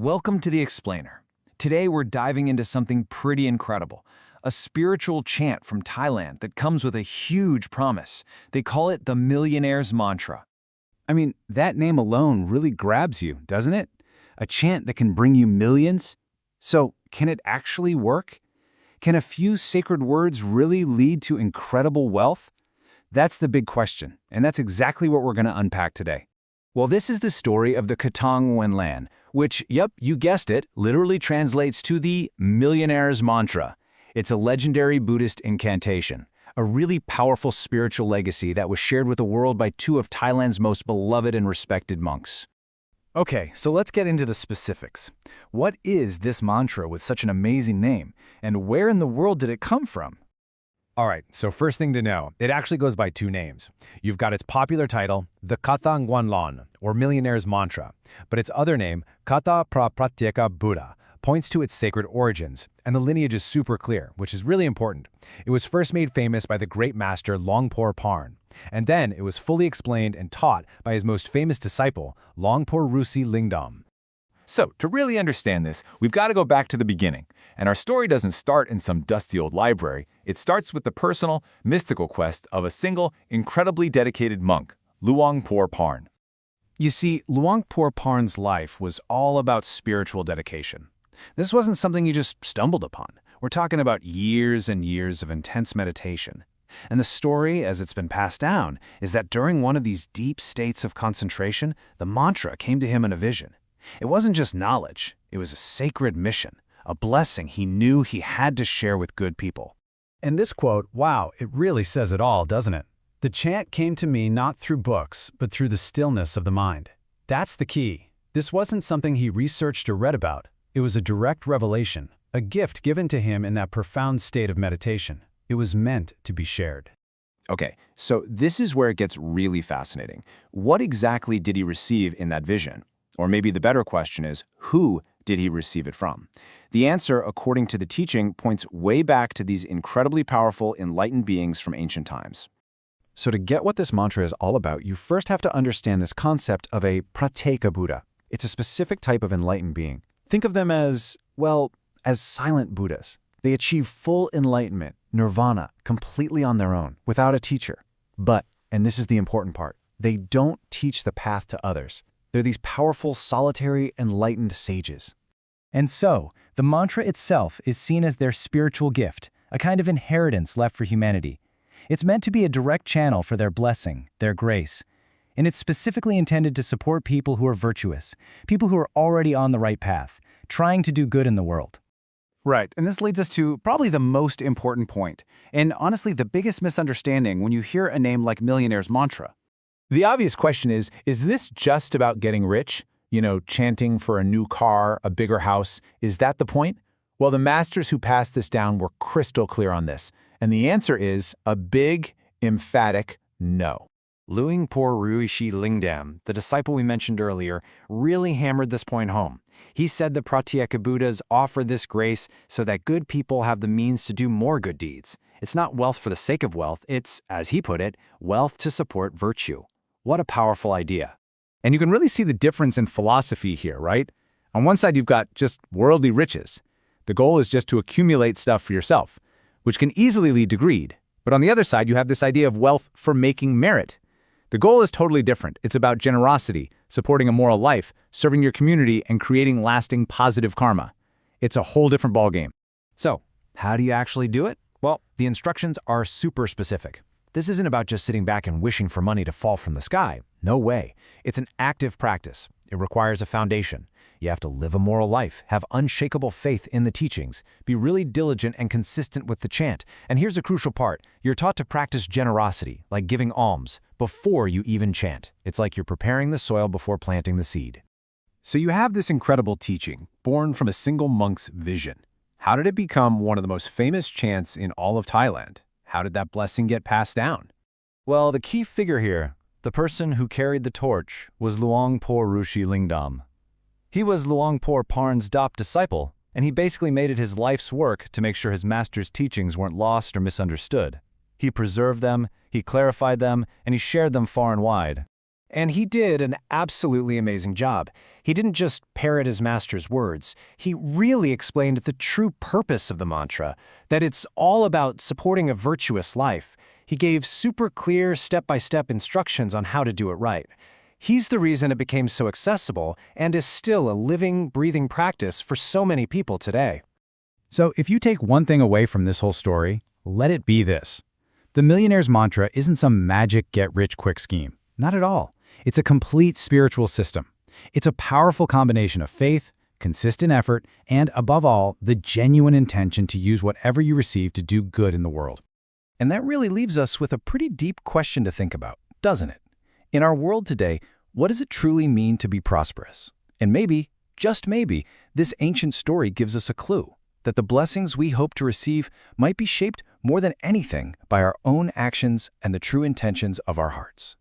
Welcome to The Explainer. Today we're diving into something pretty incredible, a spiritual chant from Thailand that comes with a huge promise. They call it the Millionaire's Mantra. I mean, that name alone really grabs you, doesn't it? A chant that can bring you millions? So, can it actually work? Can a few sacred words really lead to incredible wealth? That's the big question, and that's exactly what we're going to unpack today. Well, this is the story of the Katong Wenlan, which, yep, you guessed it, literally translates to the Millionaire's Mantra. It's a legendary Buddhist incantation, a really powerful spiritual legacy that was shared with the world by two of Thailand's most beloved and respected monks. Okay, so let's get into the specifics. What is this mantra with such an amazing name, and where in the world did it come from? All right, so first thing to know, it actually goes by two names. You've got its popular title, the Katong Wenlan, or Millionaire's Mantra, but its other name, Kata Phra Pratyeka Buddha, points to its sacred origins, and the lineage is super clear, which is really important. It was first made famous by the great master Luang Pho Pan, and then it was fully explained and taught by his most famous disciple, Luang Pho Rusi Lingdam. So, to really understand this, we've got to go back to the beginning. And our story doesn't start in some dusty old library. It starts with the personal, mystical quest of a single, incredibly dedicated monk, Luang Pho Pan. You see, Luang Pho Pan's life was all about spiritual dedication. This wasn't something you just stumbled upon. We're talking about years and years of intense meditation. And the story, as it's been passed down, is that during one of these deep states of concentration, the mantra came to him in a vision. It wasn't just knowledge, it was a sacred mission, a blessing he knew he had to share with good people. And this quote, wow, it really says it all, doesn't it? The chant came to me not through books, but through the stillness of the mind. That's the key. This wasn't something he researched or read about. It was a direct revelation, a gift given to him in that profound state of meditation. It was meant to be shared. Okay, so this is where it gets really fascinating. What exactly did he receive in that vision? Or maybe the better question is, who did he receive it from? The answer, according to the teaching, points way back to these incredibly powerful, enlightened beings from ancient times. So to get what this mantra is all about, you first have to understand this concept of a Pratyeka Buddha. It's a specific type of enlightened being. Think of them as, well, as silent Buddhas. They achieve full enlightenment, nirvana, completely on their own, without a teacher. But, and this is the important part, they don't teach the path to others. They're these powerful, solitary, enlightened sages. And so, the mantra itself is seen as their spiritual gift, a kind of inheritance left for humanity. It's meant to be a direct channel for their blessing, their grace. And it's specifically intended to support people who are virtuous, people who are already on the right path, trying to do good in the world. Right, and this leads us to probably the most important point, and honestly the biggest misunderstanding when you hear a name like Millionaire's Mantra. The obvious question is this just about getting rich? You know, chanting for a new car, a bigger house, is that the point? Well, the masters who passed this down were crystal clear on this, and the answer is a big, emphatic no. Luang Pho Rusi Lingdam, the disciple we mentioned earlier, really hammered this point home. He said the Pratyeka Buddhas offer this grace so that good people have the means to do more good deeds. It's not wealth for the sake of wealth, it's, as he put it, wealth to support virtue. What a powerful idea. And you can really see the difference in philosophy here, right? On one side, you've got just worldly riches. The goal is just to accumulate stuff for yourself, which can easily lead to greed. But on the other side, you have this idea of wealth for making merit. The goal is totally different. It's about generosity, supporting a moral life, serving your community, and creating lasting positive karma. It's a whole different ballgame. So, how do you actually do it? Well, the instructions are super specific. This isn't about just sitting back and wishing for money to fall from the sky. No way. It's an active practice. It requires a foundation. You have to live a moral life, have unshakable faith in the teachings, be really diligent and consistent with the chant. And here's a crucial part. You're taught to practice generosity, like giving alms, before you even chant. It's like you're preparing the soil before planting the seed. So you have this incredible teaching, born from a single monk's vision. How did it become one of the most famous chants in all of Thailand? How did that blessing get passed down? Well, the key figure here, the person who carried the torch, was Luang Pho Rusi Lingdam. He was Luang Pho Pan's top disciple, and he basically made it his life's work to make sure his master's teachings weren't lost or misunderstood. He preserved them, he clarified them, and he shared them far and wide. And he did an absolutely amazing job. He didn't just parrot his master's words. He really explained the true purpose of the mantra, that it's all about supporting a virtuous life. He gave super clear step-by-step instructions on how to do it right. He's the reason it became so accessible and is still a living, breathing practice for so many people today. So if you take one thing away from this whole story, let it be this. The millionaire's mantra isn't some magic get-rich-quick scheme. Not at all. It's a complete spiritual system. It's a powerful combination of faith, consistent effort, and, above all, the genuine intention to use whatever you receive to do good in the world. And that really leaves us with a pretty deep question to think about, doesn't it? In our world today, what does it truly mean to be prosperous? And maybe, just maybe, this ancient story gives us a clue that the blessings we hope to receive might be shaped more than anything by our own actions and the true intentions of our hearts.